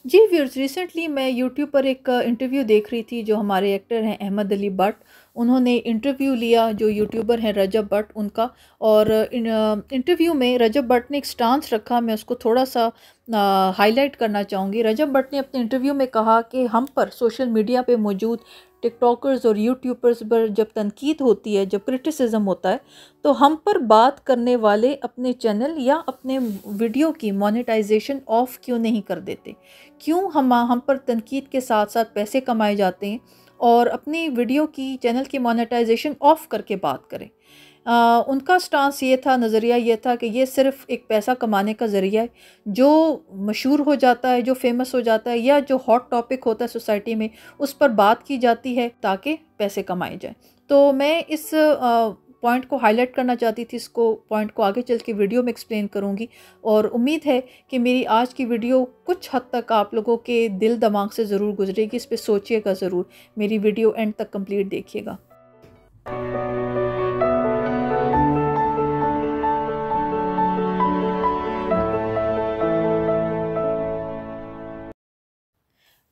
जी viewers, recently मैं YouTube पर एक इंटरव्यू देख रही थी। जो हमारे एक्टर हैं अहमद अली बट, उन्होंने इंटरव्यू लिया जो यूट्यूबर हैं रजब बट उनका। और इंटरव्यू में रजब बट ने एक स्टांस रखा, मैं उसको थोड़ा सा हाईलाइट करना चाहूँगी। रजब बट ने अपने इंटरव्यू में कहा कि हम पर सोशल मीडिया पे मौजूद टिकटॉकर्स और यूट्यूबर्स पर जब तनकीद होती है, जब क्रिटिसिज्म होता है, तो हम पर बात करने वाले अपने चैनल या अपने वीडियो की मोनेटाइजेशन ऑफ क्यों नहीं कर देते। क्यों हम पर तनकीद के साथ साथ पैसे कमाए जाते हैं और अपनी वीडियो की चैनल की मोनेटाइजेशन ऑफ करके बात करें। उनका स्टांस ये था, नज़रिया ये था कि ये सिर्फ़ एक पैसा कमाने का ज़रिया है। जो मशहूर हो जाता है, जो फ़ेमस हो जाता है या जो हॉट टॉपिक होता है सोसाइटी में, उस पर बात की जाती है ताकि पैसे कमाए जाएँ। तो मैं इस पॉइंट को हाईलाइट करना चाहती थी। इसको पॉइंट को आगे चल के वीडियो में एक्सप्लेन करूँगी और उम्मीद है कि मेरी आज की वीडियो कुछ हद तक आप लोगों के दिल दिमाग से ज़रूर गुजरेगी। इस पे सोचिएगा ज़रूर। मेरी वीडियो एंड तक कंप्लीट देखिएगा।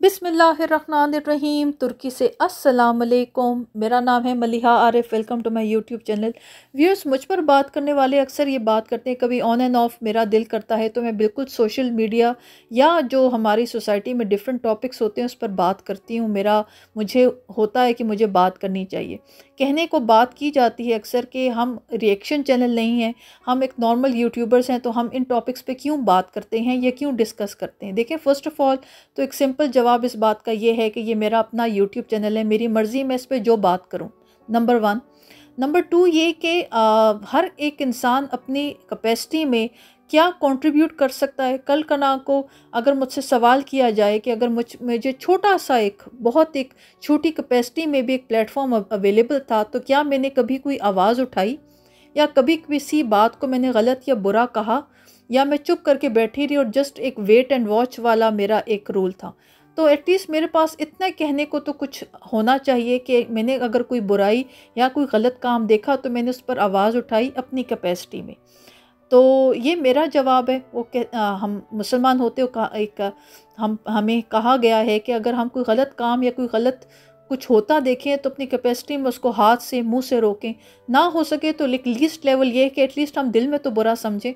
बिस्मिल्लाहिर्रहमानिर्रहीम। तुर्की से अस्सलाम वालेकुम। मेरा नाम है Maliha Arif. Welcome to my YouTube channel. Viewers, मुझ पर बात करने वाले अक्सर ये बात करते हैं, कभी ऑन एंड ऑफ मेरा दिल करता है तो मैं बिल्कुल सोशल मीडिया या जो हमारी सोसाइटी में डिफरेंट टॉपिक्स होते हैं उस पर बात करती हूँ। मुझे होता है कि मुझे बात करनी चाहिए। कहने को बात की जाती है अक्सर कि हम रिएक्शन चैनल नहीं हैं, हम एक नॉर्मल यूट्यूबर्स हैं, तो हम इन टॉपिक्स पे क्यों बात करते हैं या क्यों डिस्कस करते हैं। देखें, फ़र्स्ट ऑफ़ ऑल तो एक सिंपल जवाब इस बात का ये है कि ये मेरा अपना यूट्यूब चैनल है, मेरी मर्ज़ी मैं इस पे जो बात करूँ, नंबर वन। नंबर टू ये कि हर एक इंसान अपनी कैपेसिटी में क्या कंट्रीब्यूट कर सकता है। कल का ना को अगर मुझसे सवाल किया जाए कि अगर मुझे छोटा सा एक छोटी कैपेसिटी में भी एक प्लेटफॉर्म अवेलेबल था, तो क्या मैंने कभी कोई आवाज़ उठाई या कभी किसी बात को मैंने गलत या बुरा कहा, या मैं चुप करके बैठी रही और जस्ट एक वेट एंड वॉच वाला मेरा एक रूल था। तो एटलीस्ट मेरे पास इतना कहने को तो कुछ होना चाहिए कि मैंने अगर कोई बुराई या कोई गलत काम देखा तो मैंने उस पर आवाज़ उठाई अपनी कैपेसिटी में। तो ये मेरा जवाब है। हम मुसलमान होते हो हम हमें कहा गया है कि अगर हम कोई गलत काम या कोई गलत कुछ होता देखें तो अपनी कैपेसिटी में उसको हाथ से मुंह से रोकें। ना हो सके तो लीस्ट लेवल ये है कि एटलीस्ट हम दिल में तो बुरा समझें।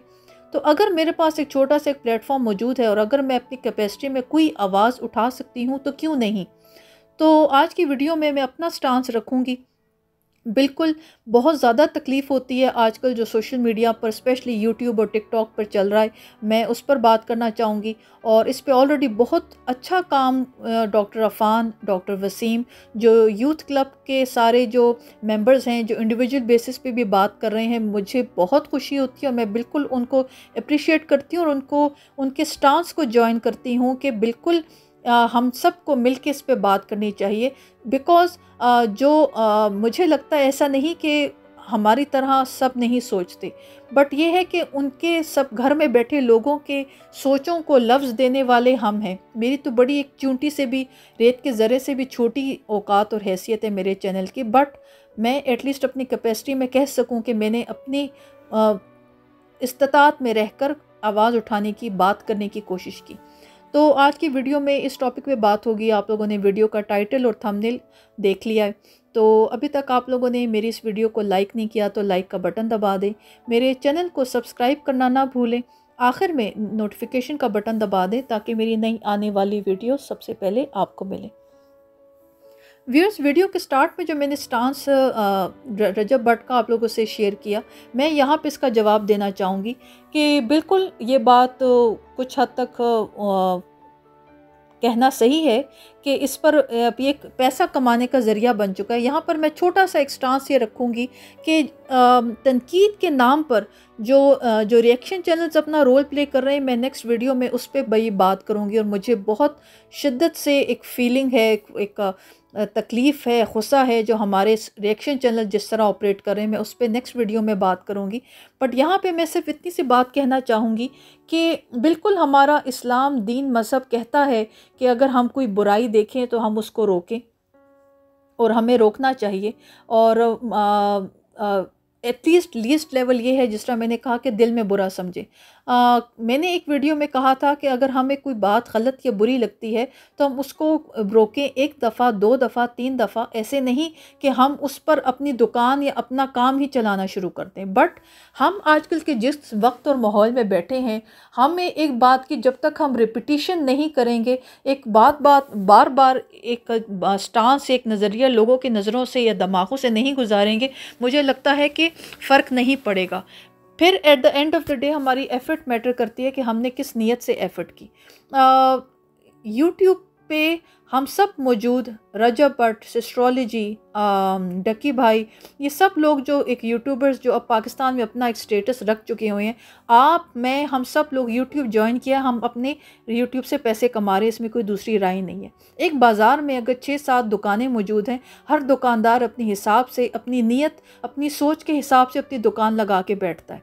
तो अगर मेरे पास एक छोटा सा एक प्लेटफॉर्म मौजूद है और अगर मैं अपनी कैपेसिटी में कोई आवाज़ उठा सकती हूँ तो क्यों नहीं। तो आज की वीडियो में मैं अपना स्टांस रखूँगी। बिल्कुल, बहुत ज़्यादा तकलीफ़ होती है आजकल जो सोशल मीडिया पर स्पेशली यूट्यूब और टिकटॉक पर चल रहा है, मैं उस पर बात करना चाहूँगी। और इस पे ऑलरेडी बहुत अच्छा काम डॉक्टर अफ़ान, डॉक्टर वसीम, जो यूथ क्लब के सारे जो मेंबर्स हैं, जो इंडिविजुअल बेसिस पे भी बात कर रहे हैं, मुझे बहुत खुशी होती है और मैं बिल्कुल उनको अप्रिशिएट करती हूँ और उनके स्टांस को जॉइन करती हूँ कि बिल्कुल हम सबको मिल के इस पे बात करनी चाहिए। बिकॉज़ मुझे लगता है ऐसा नहीं कि हमारी तरह सब नहीं सोचते, बट ये है कि उनके सब घर में बैठे लोगों के सोचों को लफ्ज़ देने वाले हम हैं। मेरी तो बड़ी एक चूंटी से भी, रेत के ज़रे से भी छोटी औकात और हैसियत है मेरे चैनल की, बट मैं एटलीस्ट अपनी कैपेसिटी में कह सकूं कि मैंने अपनी इस्तात में रहकर आवाज़ उठाने की, बात करने की कोशिश की। तो आज की वीडियो में इस टॉपिक पे बात होगी। आप लोगों ने वीडियो का टाइटल और थंबनेल देख लिया है। तो अभी तक आप लोगों ने मेरी इस वीडियो को लाइक नहीं किया तो लाइक का बटन दबा दें। मेरे चैनल को सब्सक्राइब करना ना भूलें। आखिर में नोटिफिकेशन का बटन दबा दें ताकि मेरी नई आने वाली वीडियो सबसे पहले आपको मिले। व्यूअर्स, वीडियो के स्टार्ट में जो मैंने स्टांस रजब भट्ट का आप लोगों से शेयर किया, मैं यहाँ पे इसका जवाब देना चाहूँगी कि बिल्कुल ये बात कुछ हद तक कहना सही है कि इस पर ये एक पैसा कमाने का ज़रिया बन चुका है। यहाँ पर मैं छोटा सा एक स्टांस ये रखूँगी कि तनकीद के नाम पर जो रिएक्शन चैनल्स अपना रोल प्ले कर रहे हैं, मैं नेक्स्ट वीडियो में उस पर बड़ी बात करूँगी। और मुझे बहुत शिद्दत से एक फ़ीलिंग है, एक तकलीफ़ है, गुस्सा है जो हमारे रिएक्शन चैनल जिस तरह ऑपरेट कर रहे हैं। मैं उस पर नेक्स्ट वीडियो में बात करूँगी। बट यहाँ पे मैं सिर्फ इतनी सी बात कहना चाहूँगी कि बिल्कुल हमारा इस्लाम दीन मज़हब कहता है कि अगर हम कोई बुराई देखें तो हम उसको रोकें और हमें रोकना चाहिए। और एटलीस्ट लीस्ट लेवल ये है, जिस तरह मैंने कहा कि दिल में बुरा समझे। मैंने एक वीडियो में कहा था कि अगर हमें कोई बात गलत या बुरी लगती है तो हम उसको रोकें, 1 दफ़ा 2 दफ़ा 3 दफ़ा, ऐसे नहीं कि हम उस पर अपनी दुकान या अपना काम ही चलाना शुरू कर दें। बट हम आजकल के जिस वक्त और माहौल में बैठे हैं, हमें एक बात की जब तक हम रिपीटिशन नहीं करेंगे, एक बार बार एक स्टांस, एक नज़रिया लोगों की नज़रों से या दिमागों से नहीं गुजारेंगे, मुझे लगता है कि फ़र्क नहीं पड़ेगा। फिर at the end of the day हमारी एफ़र्ट मैटर करती है कि हमने किस नीयत से एफ़र्ट की। यूट्यूब पे हम सब मौजूद, रजब भट्ट, एस्ट्रोलॉजी, डकी भाई, ये सब लोग जो एक यूट्यूबर्स जो अब पाकिस्तान में अपना एक स्टेटस रख चुके हुए हैं, आप, मैं, हम सब लोग यूट्यूब ज्वाइन किया, हम अपने यूट्यूब से पैसे कमा रहे हैं, इसमें कोई दूसरी राय नहीं है। एक बाज़ार में अगर 6-7 दुकानें मौजूद हैं, हर दुकानदार अपने हिसाब से, अपनी नीयत, अपनी सोच के हिसाब से अपनी दुकान लगा के बैठता है।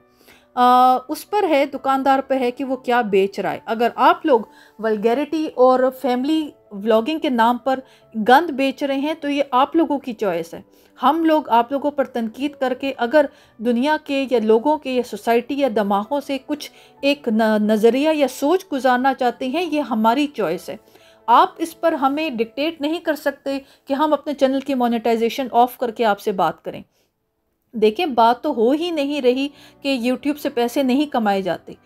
उस पर है, दुकानदार पर है कि वो क्या बेच रहा है। अगर आप लोग वल्गैरिटी और फैमिली व्लॉगिंग के नाम पर गंद बेच रहे हैं तो ये आप लोगों की चॉइस है। हम लोग आप लोगों पर तनकीद करके अगर दुनिया के या लोगों के या सोसाइटी या दिमागों से कुछ एक नज़रिया या सोच गुजारना चाहते हैं, ये हमारी चॉइस है। आप इस पर हमें डिक्टेट नहीं कर सकते कि हम अपने चैनल की मोनेटाइजेशन ऑफ करके आपसे बात करें। देखें, बात तो हो ही नहीं रही कि यूट्यूब से पैसे नहीं कमाए जाते।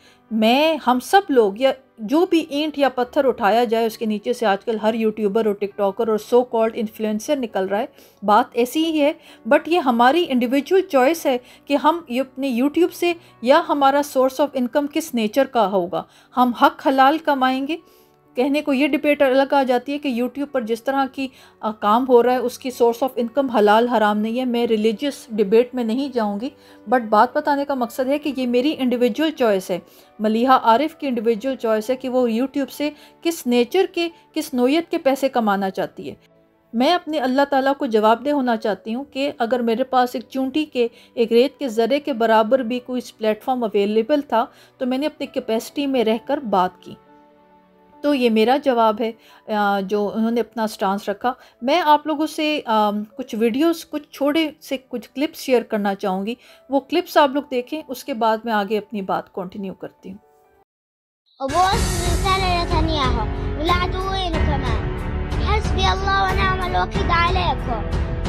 हम सब लोग, या जो भी ईंट या पत्थर उठाया जाए उसके नीचे से आजकल हर यूट्यूबर और टिकटॉकर और सो कॉल्ड इन्फ्लुएंसर निकल रहा है, बात ऐसी ही है। बट ये हमारी इंडिविजुअल चॉइस है कि हम ये अपने यूट्यूब से या हमारा सोर्स ऑफ इनकम किस नेचर का होगा। हम हक हलाल कमाएंगे, कहने को ये डिबेट अलग आ जाती है कि यूट्यूब पर जिस तरह की काम हो रहा है उसकी सोर्स ऑफ इनकम हलाल हराम नहीं है। मैं रिलीजियस डिबेट में नहीं जाऊंगी, बट बात बताने का मकसद है कि ये मेरी इंडिविजुअल चॉइस है, मलिहा आरिफ की इंडिविजुअल चॉइस है कि वो यूट्यूब से किस नेचर के, किस नोयत के पैसे कमाना चाहती है। मैं अपने अल्लाह ताला को जवाबदेह होना चाहती हूँ कि अगर मेरे पास एक चूंटी के, एक रेत के ज़र्रे के बराबर भी कोई प्लेटफॉर्म अवेलेबल था तो मैंने अपनी कैपेसिटी में रहकर बात की। तो ये मेरा जवाब है जो उन्होंने अपना स्टांस रखा। मैं आप लोगों से कुछ वीडियोस, कुछ छोटे से कुछ क्लिप्स शेयर करना चाहूँगी। वो क्लिप्स आप लोग देखें, उसके बाद मैं आगे अपनी बात कंटिन्यू करती हूँ।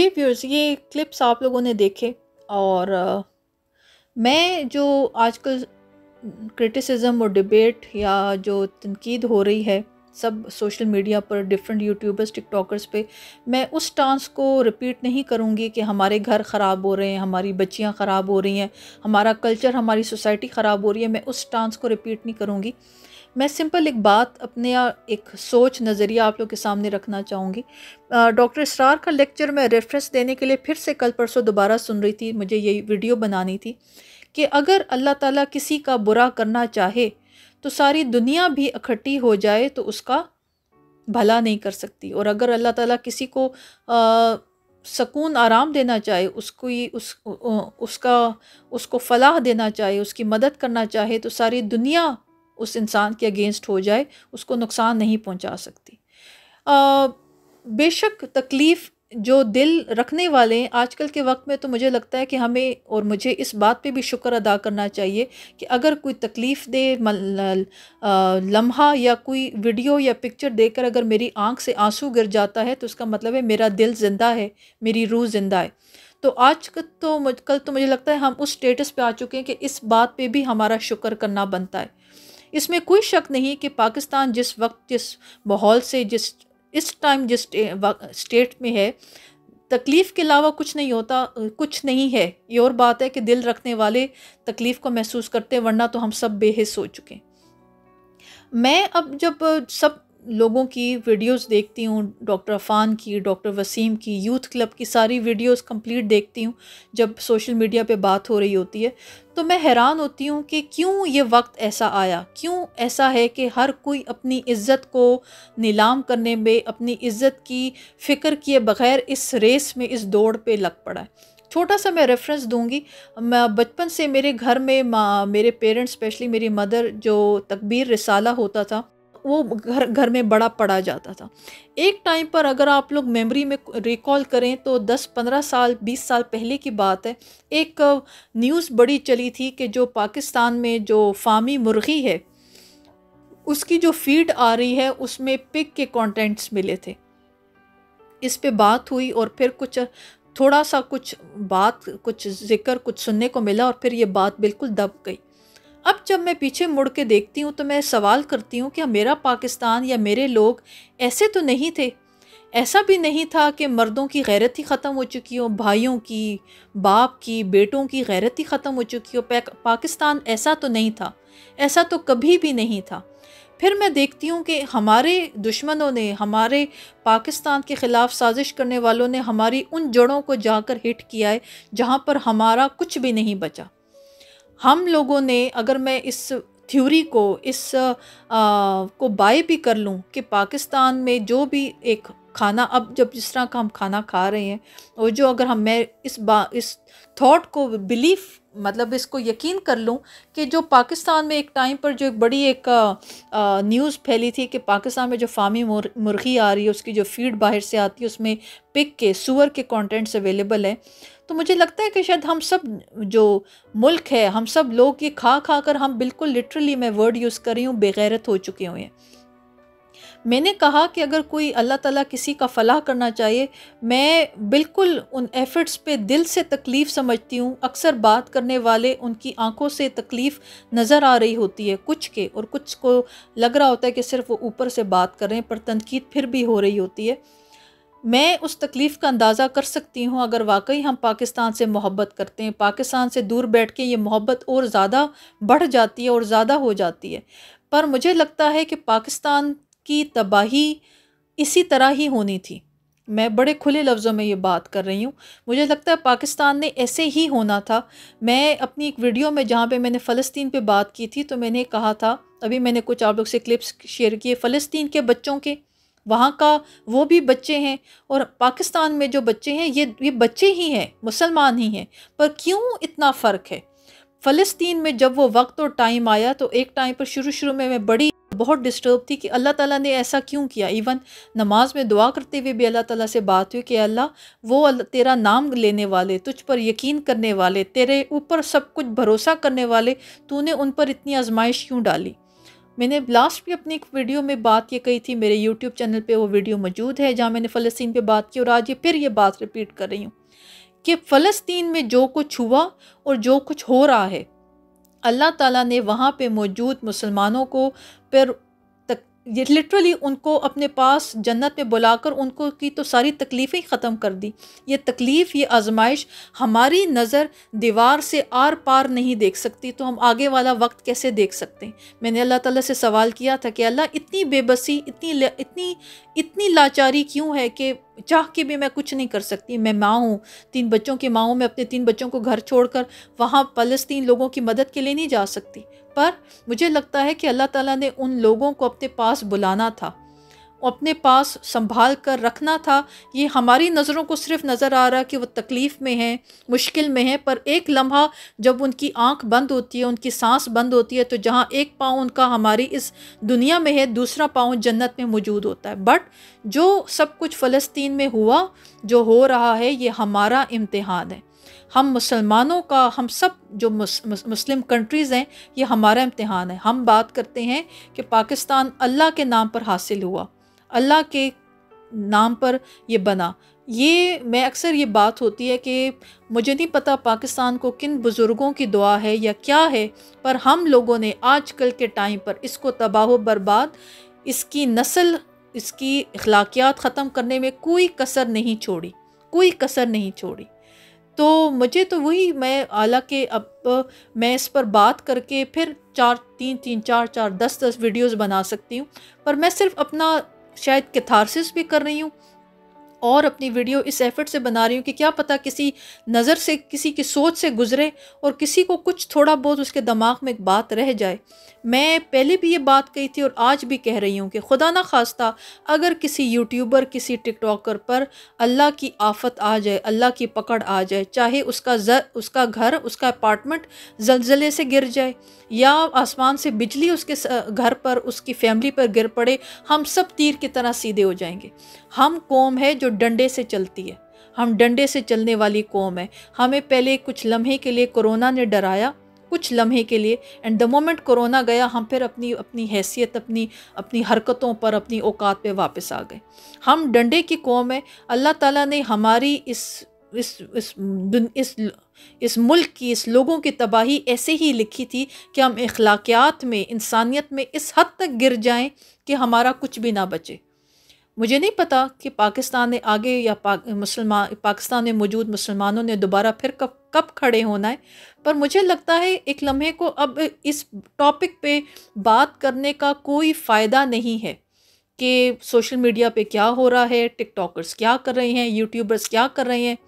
जी व्यूअर्स, ये क्लिप्स आप लोगों ने देखे और मैं जो आजकल क्रिटिसिज्म और डिबेट या जो तनकीद हो रही है सब सोशल मीडिया पर डिफरेंट यूट्यूबर्स टिकटॉकर्स पे, मैं उस स्टांस को रिपीट नहीं करूँगी कि हमारे घर ख़राब हो रहे हैं, हमारी बच्चियाँ ख़राब हो रही हैं, हमारा कल्चर, हमारी सोसाइटी ख़राब हो रही है। मैं उस स्टांस को रिपीट नहीं करूँगी। मैं सिंपल एक बात अपने एक सोच नज़रिया आप लोग के सामने रखना चाहूँगी। डॉक्टर इसरार का लेक्चर मैं रेफरेंस देने के लिए फिर से कल परसों दोबारा सुन रही थी, मुझे यही वीडियो बनानी थी कि अगर अल्लाह ताला किसी का बुरा करना चाहे तो सारी दुनिया भी इकट्ठी हो जाए तो उसका भला नहीं कर सकती, और अगर अल्लाह ताला किसी को सुकून आराम देना चाहे, उसको ही उसका उसको फलाह देना चाहे, उसकी मदद करना चाहे, तो सारी दुनिया उस इंसान के अगेंस्ट हो जाए, उसको नुकसान नहीं पहुंचा सकती। बेशक तकलीफ़ जो दिल रखने वाले हैं आजकल के वक्त में, तो मुझे लगता है कि हमें और मुझे इस बात पे भी शुक्र अदा करना चाहिए कि अगर कोई तकलीफ़ दे लम्हा या कोई वीडियो या पिक्चर देखकर अगर मेरी आंख से आंसू गिर जाता है तो उसका मतलब है मेरा दिल ज़िंदा है, मेरी रूह ज़िंदा है। तो आज कल तो मुझे लगता है हम उस स्टेटस पे आ चुके हैं कि इस बात पे भी हमारा शुक्र करना बनता है। इसमें कोई शक नहीं कि पाकिस्तान जिस वक्त, जिस माहौल से, इस टाइम जिस स्टेट में है, तकलीफ़ के अलावा कुछ नहीं होता, कुछ नहीं है। ये और बात है कि दिल रखने वाले तकलीफ़ को महसूस करते, वरना तो हम सब बेहिस हो चुके हैं। मैं अब जब सब लोगों की वीडियोस देखती हूँ, डॉक्टर अफ़ान की, डॉक्टर वसीम की, यूथ क्लब की सारी वीडियोस कंप्लीट देखती हूँ जब सोशल मीडिया पे बात हो रही होती है, तो मैं हैरान होती हूँ कि क्यों ये वक्त ऐसा आया, क्यों ऐसा है कि हर कोई अपनी इज़्ज़त को नीलाम करने में, अपनी इज़्ज़त की फ़िक्र किए बग़ैर इस रेस में, इस दौड़ पे लग पड़ा है। छोटा सा मैं रेफरेंस दूंगी। मैं बचपन से मेरे घर में मेरे पेरेंट्स, स्पेशली मेरी मदर, जो तकबीर रिसाला होता था वो घर घर में बड़ा पढ़ा जाता था। एक टाइम पर अगर आप लोग मेमोरी में रिकॉल करें तो 10-15 साल 20 साल पहले की बात है, एक न्यूज़ बड़ी चली थी कि जो पाकिस्तान में जो फार्मी मुर्गी है उसकी जो फीड आ रही है उसमें पिग के कंटेंट्स मिले थे। इस पे बात हुई और फिर कुछ थोड़ा सा कुछ बात, कुछ जिक्र, कुछ सुनने को मिला और फिर ये बात बिल्कुल दब गई। अब जब मैं पीछे मुड़ के देखती हूँ तो मैं सवाल करती हूँ कि मेरा पाकिस्तान या मेरे लोग ऐसे तो नहीं थे। ऐसा भी नहीं था कि मर्दों की गैरत ही ख़त्म हो चुकी हो, भाइयों की, बाप की, बेटों की गैरत ही ख़त्म हो चुकी हो। पाकिस्तान ऐसा तो नहीं था, ऐसा तो कभी भी नहीं था। फिर मैं देखती हूँ कि हमारे दुश्मनों ने, हमारे पाकिस्तान के ख़िलाफ़ साजिश करने वालों ने हमारी उन जड़ों को जाकर हिट किया है जहाँ पर हमारा कुछ भी नहीं बचा। हम लोगों ने, अगर मैं इस थ्योरी को, को बाय भी कर लूँ कि पाकिस्तान में जो भी एक खाना, अब जब जिस तरह का हम खाना खा रहे हैं, और जो अगर मैं इस थॉट को बिलीफ, मतलब इसको यकीन कर लूँ कि जो पाकिस्तान में एक टाइम पर जो एक बड़ी एक न्यूज़ फैली थी कि पाकिस्तान में जो फार्मी मुर्गी आ रही है उसकी जो फीड बाहर से आती है उसमें पिग के, सूअर के कंटेंट्स अवेलेबल हैं, तो मुझे लगता है कि शायद हम सब जो मुल्क है, हम सब लोग ये खा खा कर हम बिल्कुल लिटरली, मैं वर्ड यूज़ कर रही हूँ, बेगैरत हो चुके हुए हैं। मैंने कहा कि अगर कोई अल्लाह ताला किसी का फलाह करना चाहिए, मैं बिल्कुल उन एफ़र्ट्स पे दिल से तकलीफ़ समझती हूँ। अक्सर बात करने वाले, उनकी आंखों से तकलीफ़ नज़र आ रही होती है कुछ के, और कुछ को लग रहा होता है कि सिर्फ वो ऊपर से बात कर रहे हैं, पर तनकीद फिर भी हो रही होती है। मैं उस तकलीफ़ का अंदाज़ा कर सकती हूँ अगर वाकई हम पाकिस्तान से मोहब्बत करते हैं। पाकिस्तान से दूर बैठ के ये मोहब्बत और ज़्यादा बढ़ जाती है और ज़्यादा हो जाती है। पर मुझे लगता है कि पाकिस्तान की तबाही इसी तरह ही होनी थी। मैं बड़े खुले लफ्ज़ों में ये बात कर रही हूँ। मुझे लगता है पाकिस्तान ने ऐसे ही होना था। मैं अपनी एक वीडियो में जहाँ पे मैंने फ़लस्तीन पे बात की थी, तो मैंने कहा था, अभी मैंने कुछ आप लोग से क्लिप्स शेयर किए फ़लस्तीन के बच्चों के, वहाँ का वो भी बच्चे हैं, और पाकिस्तान में जो बच्चे हैं ये बच्चे ही हैं, मुसलमान ही हैं। पर क्यों इतना फ़र्क है? फ़लस्तीन में जब वो वक्त और टाइम आया तो एक टाइम पर शुरू में मैं बहुत डिस्टर्ब थी कि अल्लाह ताला ने ऐसा क्यों किया। इवन नमाज में दुआ करते हुए भी अल्लाह ताला से बात हुई कि अल्लाह, वो तेरा नाम लेने वाले, तुझ पर यकीन करने वाले, तेरे ऊपर सब कुछ भरोसा करने वाले, तूने उन पर इतनी आजमाइश क्यों डाली? मैंने लास्ट भी अपनी एक वीडियो में बात ये कही थी, मेरे यूट्यूब चैनल पे वो वीडियो मौजूद है जहाँ मैंने फ़लस्तीन पे बात की, और आज ये फिर ये बात रिपीट कर रही हूँ कि फ़लस्तीन में जो कुछ हुआ और जो कुछ हो रहा है, अल्लाह ताला ने वहाँ पे मौजूद मुसलमानों को फिर ये लिटरली उनको अपने पास जन्नत में बुलाकर उनको की तो सारी तकलीफ़ें ख़त्म कर दी। ये तकलीफ़, ये आजमाइश हमारी नज़र दीवार से आर पार नहीं देख सकती, तो हम आगे वाला वक्त कैसे देख सकते हैं। मैंने अल्लाह ताला से सवाल किया था कि अल्लाह इतनी बेबसी, इतनी इतनी लाचारी क्यों है कि चाह के भी मैं कुछ नहीं कर सकती। मैं माँ हूँ, 3 बच्चों की माँ हूँ, मैं अपने 3 बच्चों को घर छोड़कर वहाँ फ़लस्तीन लोगों की मदद के लिए नहीं जा सकती। पर मुझे लगता है कि अल्लाह ताला ने उन लोगों को अपने पास बुलाना था, अपने पास संभाल कर रखना था। ये हमारी नज़रों को सिर्फ नज़र आ रहा कि वो तकलीफ़ में हैं, मुश्किल में हैं, पर एक लम्हा जब उनकी आंख बंद होती है, उनकी सांस बंद होती है, तो जहाँ एक पाँव उनका हमारी इस दुनिया में है, दूसरा पाँव जन्नत में मौजूद होता है। बट जो सब कुछ फ़लस्तीन में हुआ, जो हो रहा है, ये हमारा इम्तिहान है। हम मुसलमानों का, हम सब जो मुस्लिम कंट्रीज़ हैं, ये हमारा इम्तिहान है। हम बात करते हैं कि पाकिस्तान अल्लाह के नाम पर हासिल हुआ, अल्लाह के नाम पर ये बना। ये मैं अक्सर ये बात होती है कि मुझे नहीं पता पाकिस्तान को किन बुज़ुर्गों की दुआ है या क्या है, पर हम लोगों ने आजकल के टाइम पर इसको तबाह बर्बाद, इसकी नस्ल, इसकी अखलाकियात ख़त्म करने में कोई कसर नहीं छोड़ी, कोई कसर नहीं छोड़ी। तो मुझे तो वही, मैं हालांकि अब मैं इस पर बात करके फिर 4 10 वीडियोस बना सकती हूँ, पर मैं सिर्फ अपना शायद कैथारसिस भी कर रही हूँ और अपनी वीडियो इस एफर्ट से बना रही हूँ कि क्या पता किसी नज़र से, किसी की सोच से गुजरे और किसी को कुछ थोड़ा बहुत उसके दिमाग में एक बात रह जाए। मैं पहले भी ये बात कही थी और आज भी कह रही हूँ कि खुदा ना खास्ता अगर किसी यूट्यूबर, किसी टिकटॉकर पर अल्लाह की आफत आ जाए, अल्लाह की पकड़ आ जाए, चाहे उसका घर, उसका अपार्टमेंट ज़लज़ले से गिर जाए या आसमान से बिजली उसके घर पर, उसकी फैमिली पर गिर पड़े, हम सब तीर की तरह सीधे हो जाएंगे। हम कौम है जो डंडे से चलती है, हम डंडे से चलने वाली कौम है। हमें पहले कुछ लम्हे के लिए कोरोना ने डराया, कुछ लम्हे के लिए, एंड द मोमेंट कोरोना गया हम फिर अपनी हैसियत, अपनी हरकतों पर, अपनी औकात पे वापस आ गए। हम डंडे की कौम है। अल्लाह ताला ने हमारी इस मुल्क की, इस लोगों की तबाही ऐसे ही लिखी थी कि हम अखलाकियात में, इंसानियत में इस हद तक गिर जाएं कि हमारा कुछ भी ना बचे। मुझे नहीं पता कि पाकिस्तान ने आगे या पाकिस्तान में मौजूद मुसलमानों ने दोबारा फिर कब खड़े होना है, पर मुझे लगता है एक लम्हे को अब इस टॉपिक पे बात करने का कोई फ़ायदा नहीं है कि सोशल मीडिया पे क्या हो रहा है, टिकटॉकर्स क्या कर रहे हैं, यूट्यूबर्स क्या कर रहे हैं।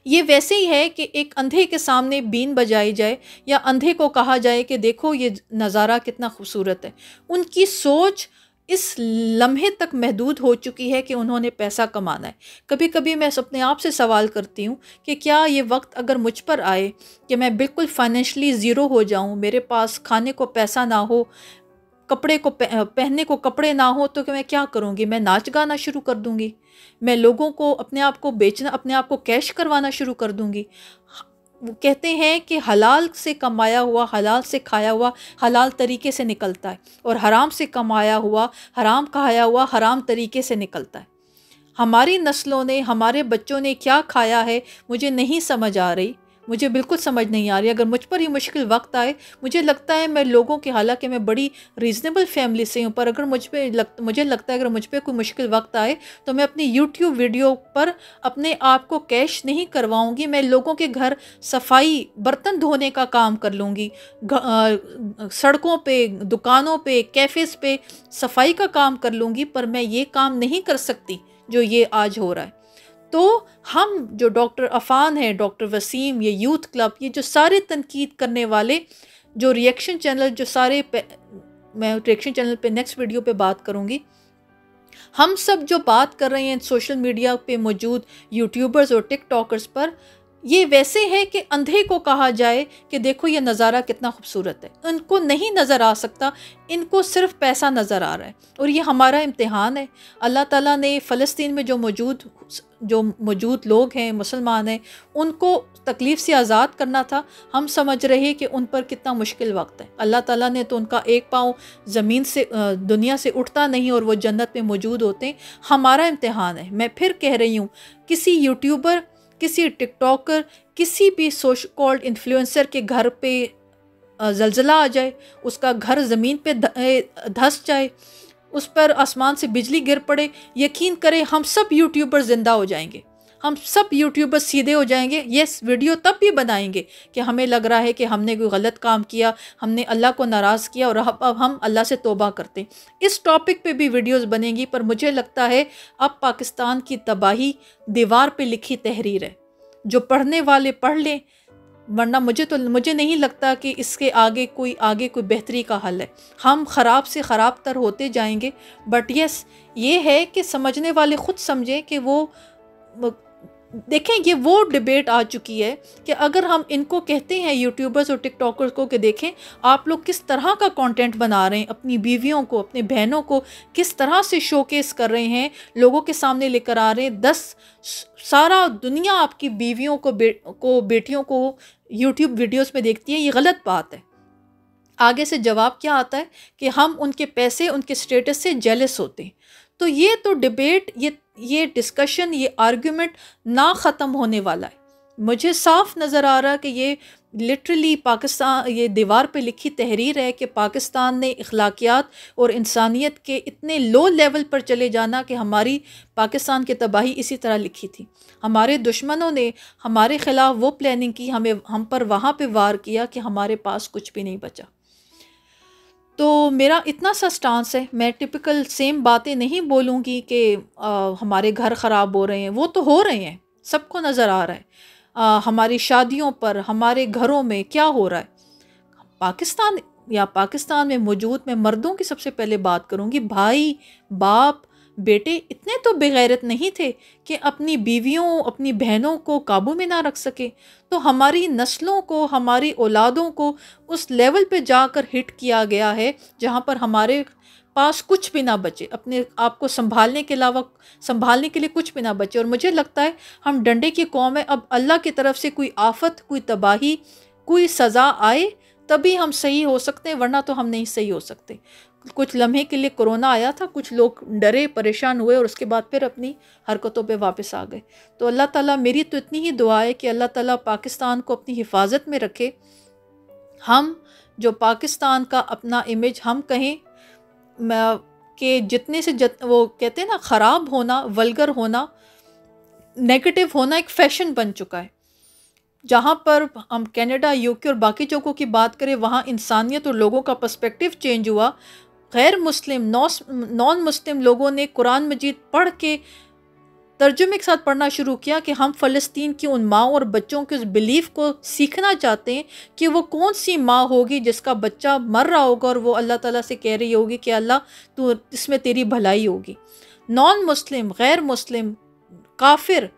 ये वैसे ही है कि एक अंधे के सामने बीन बजाई जाए या अंधे को कहा जाए कि देखो ये नज़ारा कितना खूबसूरत है। उनकी सोच इस लम्हे तक महदूद हो चुकी है कि उन्होंने पैसा कमाना है। कभी कभी मैं अपने आप से सवाल करती हूँ कि क्या ये वक्त अगर मुझ पर आए कि मैं बिल्कुल फाइनेंशली ज़ीरो हो जाऊँ, मेरे पास खाने को पैसा ना हो, कपड़े को पहनने को कपड़े ना हो, तो मैं क्या करूँगी? मैं नाच गाना शुरू कर दूँगी, मैं लोगों को अपने आप को बेचना, अपने आप को कैश करवाना शुरू कर दूँगी। वो कहते हैं कि हलाल से कमाया हुआ, हलाल से खाया हुआ हलाल तरीके से निकलता है, और हराम से कमाया हुआ, हराम खाया हुआ हराम तरीके से निकलता है। हमारी नस्लों ने, हमारे बच्चों ने क्या खाया है मुझे नहीं समझ आ रही, मुझे बिल्कुल समझ नहीं आ रही। अगर मुझ पर ये मुश्किल वक्त आए, मुझे लगता है मैं लोगों की, हालांकि मैं बड़ी रीज़नेबल फैमिली से हूँ, पर अगर मुझे लगता है अगर मुझ पर कोई मुश्किल वक्त आए तो मैं अपनी यूट्यूब वीडियो पर अपने आप को कैश नहीं करवाऊँगी। मैं लोगों के घर सफाई, बर्तन धोने का काम कर लूँगी, सड़कों पे, दुकानों पे, कैफ़ेज़ पे सफाई का काम कर लूँगी, पर मैं ये काम नहीं कर सकती जो ये आज हो रहा है। तो हम जो डॉक्टर अफ़ान है, डॉक्टर वसीम, ये यूथ क्लब, ये जो सारे तनकीद करने वाले जो रिएक्शन चैनल, जो सारे मैं रिएक्शन चैनल पे नेक्स्ट वीडियो पे बात करूँगी, हम सब जो बात कर रहे हैं सोशल मीडिया पे मौजूद यूट्यूबर्स और टिकटॉकर्स पर, ये वैसे है कि अंधे को कहा जाए कि देखो ये नज़ारा कितना खूबसूरत है, उनको नहीं नज़र आ सकता, इनको सिर्फ पैसा नज़र आ रहा है। और ये हमारा इम्तिहान है। अल्लाह ताला ने फ़लस्तीन में जो मौजूद लोग हैं, मुसलमान हैं, उनको तकलीफ़ से आज़ाद करना था। हम समझ रहे कि उन पर कितना मुश्किल वक्त है। अल्लाह ताला ने तो उनका एक पाँव ज़मीन से दुनिया से उठता नहीं और वो जन्नत में मौजूद होते हैं। हमारा इम्तिहान है। मैं फिर कह रही हूँ, किसी यूट्यूबर, किसी टिकटॉकर, किसी भी सोशल कॉल्ड इन्फ्लुएंसर के घर पे ज़लज़ला आ जाए, उसका घर ज़मीन पे धंस जाए, उस पर आसमान से बिजली गिर पड़े, यकीन करें हम सब यूट्यूबर ज़िंदा हो जाएंगे, हम सब यूट्यूबर सीधे हो जाएंगे। यस, वीडियो तब भी बनाएंगे कि हमें लग रहा है कि हमने कोई गलत काम किया, हमने अल्लाह को नाराज़ किया और अब हम अल्लाह से तौबा करते हैं। इस टॉपिक पे भी वीडियोस बनेंगी। पर मुझे लगता है अब पाकिस्तान की तबाही दीवार पे लिखी तहरीर है, जो पढ़ने वाले पढ़ लें, वरना मुझे नहीं लगता कि इसके आगे कोई बेहतरी का हल है। हम ख़राब से ख़राब तर होते जाएंगे। बट यस, ये है कि समझने वाले ख़ुद समझें कि वो देखें, ये वो डिबेट आ चुकी है कि अगर हम इनको कहते हैं यूट्यूबर्स और टिकटॉकर्स को कि देखें आप लोग किस तरह का कंटेंट बना रहे हैं, अपनी बीवियों को, अपनी बहनों को किस तरह से शोकेस कर रहे हैं, लोगों के सामने लेकर आ रहे हैं। सारा दुनिया आपकी बीवियों को बेटियों को यूट्यूब वीडियोस में देखती है, ये गलत बात है। आगे से जवाब क्या आता है कि हम उनके पैसे, उनके स्टेटस से जेलस होते हैं। तो ये तो डिबेट, ये डिस्कशन, ये आर्ग्यूमेंट ना ख़त्म होने वाला है। मुझे साफ नज़र आ रहा है कि ये लिटरली पाकिस्तान, ये दीवार पे लिखी तहरीर है कि पाकिस्तान ने अखलाकियात और इंसानियत के इतने लो लेवल पर चले जाना कि हमारी पाकिस्तान की तबाही इसी तरह लिखी थी। हमारे दुश्मनों ने हमारे ख़िलाफ़ वो प्लानिंग की, हम पर वहाँ पे वार किया कि हमारे पास कुछ भी नहीं बचा। तो मेरा इतना सा स्टांस है। मैं टिपिकल सेम बातें नहीं बोलूँगी कि हमारे घर ख़राब हो रहे हैं, वो तो हो रहे हैं, सबको नज़र आ रहा है। हमारी शादियों पर, हमारे घरों में क्या हो रहा है। पाकिस्तान में मौजूद, मैं मर्दों की सबसे पहले बात करूँगी, भाई, बाप, बेटे इतने तो बेगैरत नहीं थे कि अपनी बीवियों, अपनी बहनों को काबू में ना रख सके। तो हमारी नस्लों को, हमारी औलादों को उस लेवल पे जाकर हिट किया गया है जहाँ पर हमारे पास कुछ भी ना बचे, अपने आप को संभालने के अलावा, संभालने के लिए कुछ भी ना बचे। और मुझे लगता है हम डंडे की कौम है। अब अल्लाह की तरफ से कोई आफत, कोई तबाही, कोई सज़ा आए तभी हम सही हो सकते हैं, वरना तो हम नहीं सही हो सकते। कुछ लम्हे के लिए कोरोना आया था, कुछ लोग डरे, परेशान हुए और उसके बाद फिर अपनी हरकतों पे वापस आ गए। तो अल्लाह ताला, मेरी तो इतनी ही दुआ है कि अल्लाह ताला पाकिस्तान को अपनी हिफाजत में रखे। हम जो पाकिस्तान का अपना इमेज हम कहें कि जितने से वो कहते हैं ना, ख़राब होना, वल्गर होना, नेगेटिव होना एक फ़ैशन बन चुका है। जहाँ पर हम कनाडा, यूके और बाकी जगहों की बात करें, वहाँ इंसानियत और लोगों का पर्सपेक्टिव चेंज हुआ। गैर मुस्लिम, नॉन मुस्लिम लोगों ने कुरान मजीद पढ़ के तर्जुमे के साथ पढ़ना शुरू किया कि हम फ़लस्तीन की उन माँओं और बच्चों के उस बिलीफ को सीखना चाहते हैं कि वो कौन सी माँ होगी जिसका बच्चा मर रहा होगा और वो अल्लाह ताला से कह रही होगी कि अल्लाह तू इसमें तेरी भलाई होगी। नॉन मुस्लिम, गैर मुस्लिम, काफिर,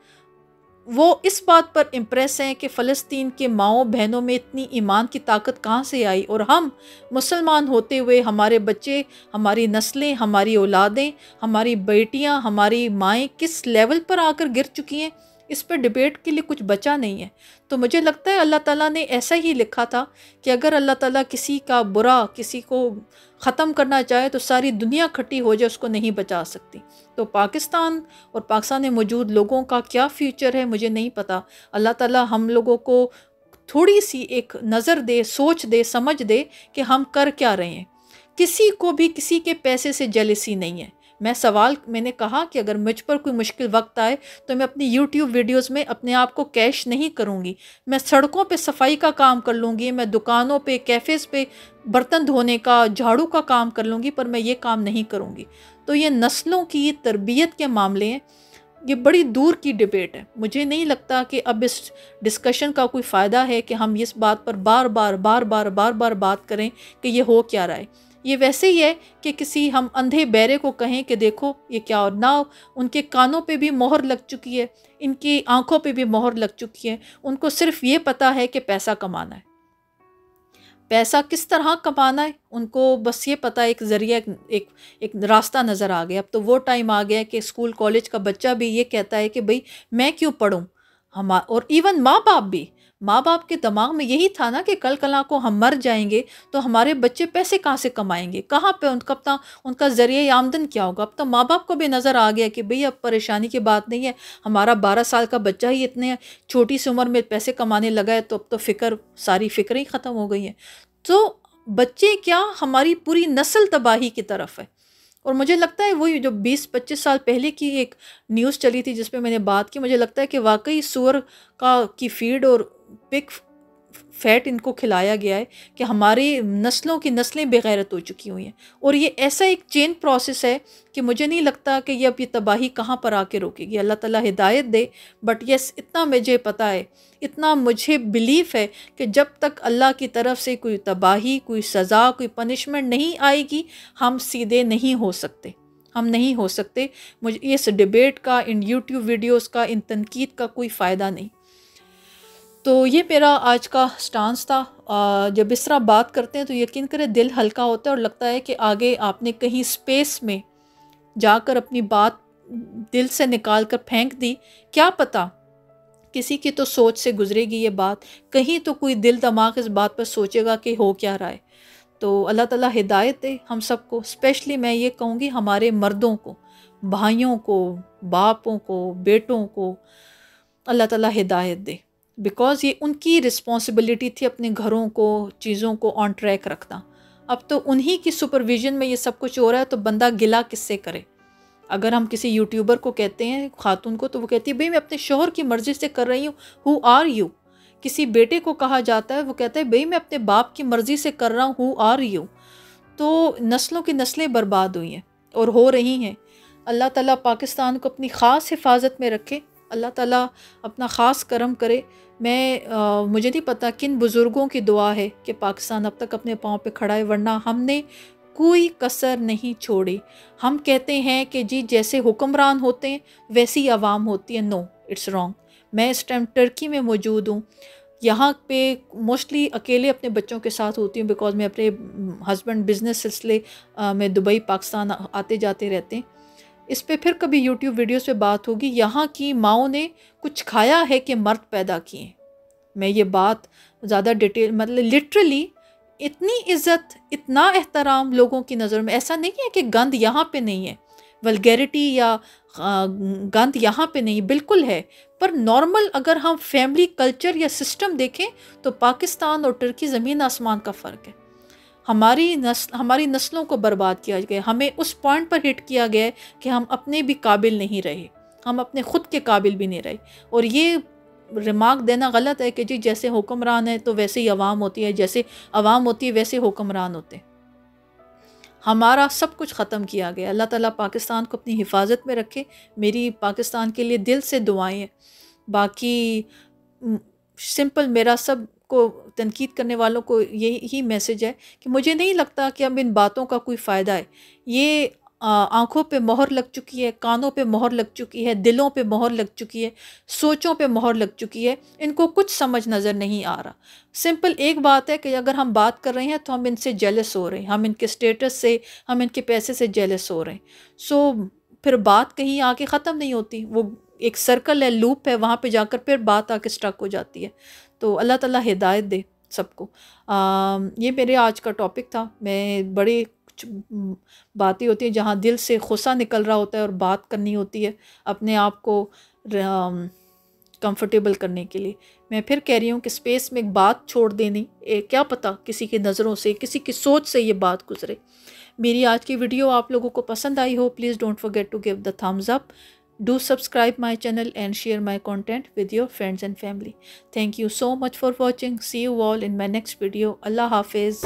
वो इस बात पर इम्प्रेस हैं कि फ़लस्तीन के माँओं बहनों में इतनी ईमान की ताकत कहाँ से आई। और हम मुसलमान होते हुए हमारे बच्चे, हमारी नस्लें, हमारी औलादें, हमारी बेटियाँ, हमारी माएँ किस लेवल पर आकर गिर चुकी हैं, इस पर डिबेट के लिए कुछ बचा नहीं है। तो मुझे लगता है अल्लाह ताला ने ऐसा ही लिखा था कि अगर अल्लाह ताला किसी का बुरा, किसी को ख़त्म करना चाहे तो सारी दुनिया इकट्ठी हो जाए, उसको नहीं बचा सकती। तो पाकिस्तान और पाकिस्तान में मौजूद लोगों का क्या फ्यूचर है मुझे नहीं पता। अल्लाह ताला हम लोगों को थोड़ी सी एक नज़र दे, सोच दे, समझ दे कि हम कर क्या रहे हैं। किसी को भी किसी के पैसे से जेलसी नहीं है। मैंने कहा कि अगर मुझ पर कोई मुश्किल वक्त आए तो मैं अपनी YouTube वीडियोस में अपने आप को कैश नहीं करूँगी। मैं सड़कों पे सफाई का काम कर लूँगी, मैं दुकानों पे, कैफ़ेज़ पे बर्तन धोने का, झाड़ू का काम कर लूँगी, पर मैं ये काम नहीं करूँगी। तो ये नस्लों की तरबियत के मामले हैं, ये बड़ी दूर की डिबेट है। मुझे नहीं लगता कि अब इस डिस्कशन का कोई फ़ायदा है कि हम इस बात पर बार बार बात करें कि ये हो क्या रहा है। ये वैसे ही है कि किसी हम अंधे बहरे को कहें कि देखो ये क्या, और ना उनके कानों पे भी मोहर लग चुकी है, इनकी आंखों पे भी मोहर लग चुकी है। उनको सिर्फ ये पता है कि पैसा कमाना है, पैसा किस तरह कमाना है, उनको बस ये पता है, एक ज़रिया, एक रास्ता नज़र आ गया। अब तो वो टाइम आ गया कि स्कूल कॉलेज का बच्चा भी ये कहता है कि भाई मैं क्यों पढ़ूँ। और इवन माँ बाप के दिमाग में यही था ना कि कल कला को हम मर जाएंगे तो हमारे बच्चे पैसे कहाँ से कमाएंगे, कहाँ पे उनका अपना उनका ज़रिए आमदन क्या होगा। अब तो माँ बाप को भी नज़र आ गया कि भाई अब परेशानी की बात नहीं है, हमारा 12 साल का बच्चा ही इतने छोटी सी उम्र में पैसे कमाने लगा है, तो अब तो सारी फ़िक्रें ही ख़त्म हो गई हैं। तो बच्चे क्या, हमारी पूरी नस्ल तबाही की तरफ है। और मुझे लगता है वही जो 20-25 साल पहले की एक न्यूज़ चली थी जिसपे मैंने बात की, मुझे लगता है कि वाकई सूअर की फीड और पिग फैट इनको खिलाया गया है कि हमारी नस्लों की नस्लें बेगैरत हो चुकी हुई हैं। और ये ऐसा एक चेन प्रोसेस है कि मुझे नहीं लगता कि ये तबाही कहाँ पर आके रोकेगी। अल्लाह ताला हिदायत दे। बट यस, इतना मुझे पता है, इतना मुझे बिलीफ है कि जब तक अल्लाह की तरफ से कोई तबाही, कोई सज़ा, कोई पनिशमेंट नहीं आएगी, हम सीधे नहीं हो सकते, हम नहीं हो सकते। मुझे इस डिबेट का, इन यूट्यूब वीडियोस का, इन तनकीद का कोई फ़ायदा नहीं। तो ये मेरा आज का स्टांस था। जब इस तरह बात करते हैं तो यकीन करें दिल हल्का होता है और लगता है कि आगे आपने कहीं स्पेस में जाकर अपनी बात दिल से निकाल कर फेंक दी। क्या पता किसी की तो सोच से गुजरेगी ये बात, कहीं तो कोई दिल दिमाग इस बात पर सोचेगा कि हो क्या रहा है। तो अल्लाह ताला हिदायत दे हम सबको। स्पेशली मैं ये कहूँगी हमारे मर्दों को, भाइयों को, बापों को, बेटों को अल्लाह ताला हिदायत दे। बिकॉज़ ये उनकी रिस्पॉन्सिबिलिटी थी अपने घरों को, चीज़ों को ऑन ट्रैक रखना। अब तो उन्हीं की सुपरविजन में ये सब कुछ हो रहा है, तो बंदा गिला किससे करे। अगर हम किसी यूट्यूबर को कहते हैं, खातून को, तो वो कहती है भाई मैं अपने शोहर की मर्ज़ी से कर रही हूँ, हु आर यू। किसी बेटे को कहा जाता है, वो कहता है भाई मैं अपने बाप की मर्ज़ी से कर रहा हूँ, हु आर यू। तो नस्लों की नस्लें बर्बाद हुई हैं और हो रही हैं। अल्लाह ताला पाकिस्तान को अपनी ख़ास हिफाजत में रखे, अल्लाह ताला अपना ख़ास करम करे। मुझे नहीं पता किन बुज़ुर्गों की दुआ है कि पाकिस्तान अब तक अपने पाँव पे खड़ा है, वरना हमने कोई कसर नहीं छोड़ी। हम कहते हैं कि जी जैसे हुक्मरान होते हैं वैसी आवाम होती है। No, it's wrong. मैं इस टाइम टर्की में मौजूद हूँ। यहाँ पे मोस्टली अकेले अपने बच्चों के साथ होती हूँ, बिकॉज़ मैं अपने हस्बैंड बिज़नेस सिलसिले में दुबई, पाकिस्तान आते जाते रहते हैं। इस पे फिर कभी यूट्यूब वीडियोस पे बात होगी। यहाँ की माओं ने कुछ खाया है कि मर्द पैदा किए। मैं ये बात ज़्यादा डिटेल, मतलब लिटरली इतनी इज़्ज़त, इतना एहतराम लोगों की नज़र में। ऐसा नहीं है कि गंद यहाँ पे नहीं है, वल्गैरिटी या गंद यहाँ पे नहीं, बिल्कुल है। पर नॉर्मल अगर हम फैमिली कल्चर या सिस्टम देखें तो पाकिस्तान और टर्की ज़मीन आसमान का फ़र्क है। हमारी नस्लों को बर्बाद किया गया। हमें उस पॉइंट पर हिट किया गया कि हम अपने भी काबिल नहीं रहे, हम अपने ख़ुद के काबिल भी नहीं रहे। और ये रिमार्क देना गलत है कि जी जैसे हुक्मरान है तो वैसे ही अवाम होती है, जैसे अवाम होती है वैसे हुक्मरान होते हैं। हमारा सब कुछ ख़त्म किया गया। अल्लाह ताला पाकिस्तान को अपनी हिफाजत में रखे। मेरी पाकिस्तान के लिए दिल से दुआएं हैं। बाकी सिंपल मेरा सब को तनकीद करने वालों को यही मैसेज है कि मुझे नहीं लगता कि अब इन बातों का कोई फ़ायदा है। ये आँखों पे मोहर लग चुकी है, कानों पे मोहर लग चुकी है, दिलों पे मोहर लग चुकी है, सोचों पे मोहर लग चुकी है। इनको कुछ समझ नज़र नहीं आ रहा। सिंपल एक बात है कि अगर हम बात कर रहे हैं तो हम इनसे जेलस हो रहे हैं, हम इनके स्टेटस से, हम इनके पैसे से जेलस हो रहे हैं। सो फिर बात कहीं आके ख़त्म नहीं होती। वो एक सर्कल है, लूप है, वहाँ पे जाकर फिर बात आके स्टक हो जाती है। तो अल्लाह ताला हिदायत दे सबको। ये मेरे आज का टॉपिक था। मैं बड़े बातें होती हैं जहाँ दिल से गुस्सा निकल रहा होता है और बात करनी होती है अपने आप को कंफर्टेबल करने के लिए। मैं फिर कह रही हूँ कि स्पेस में एक बात छोड़ देनी, क्या पता किसी की नज़रों से, किसी की सोच से ये बात गुजरे। मेरी आज की वीडियो आप लोगों को पसंद आई हो, please don't forget to give the thumbs up. Do subscribe my channel and share my content with your friends and family. Thank you so much for watching. See you all in my next video. Allah Hafiz.